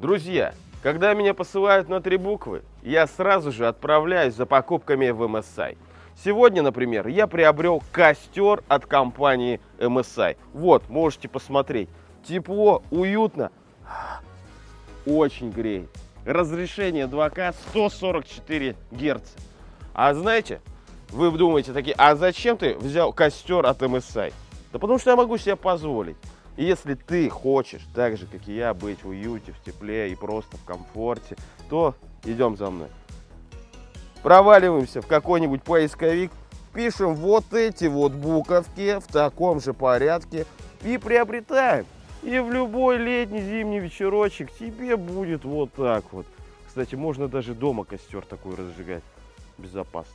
Друзья, когда меня посылают на 3 буквы, я сразу же отправляюсь за покупками в MSI. Сегодня, например, я приобрел костер от компании MSI. Вот, можете посмотреть. Тепло, уютно, очень греет. Разрешение 2К 144 Гц. А знаете, вы думаете такие, а зачем ты взял костер от MSI? Да потому что я могу себе позволить. И если ты хочешь, так же, как и я, быть в уюте, в тепле и просто в комфорте, то идем за мной. Проваливаемся в какой-нибудь поисковик, пишем вот эти вот буковки в таком же порядке и приобретаем. И в любой летний, зимний вечерочек тебе будет вот так вот. Кстати, можно даже дома костер такой разжигать. Безопасно.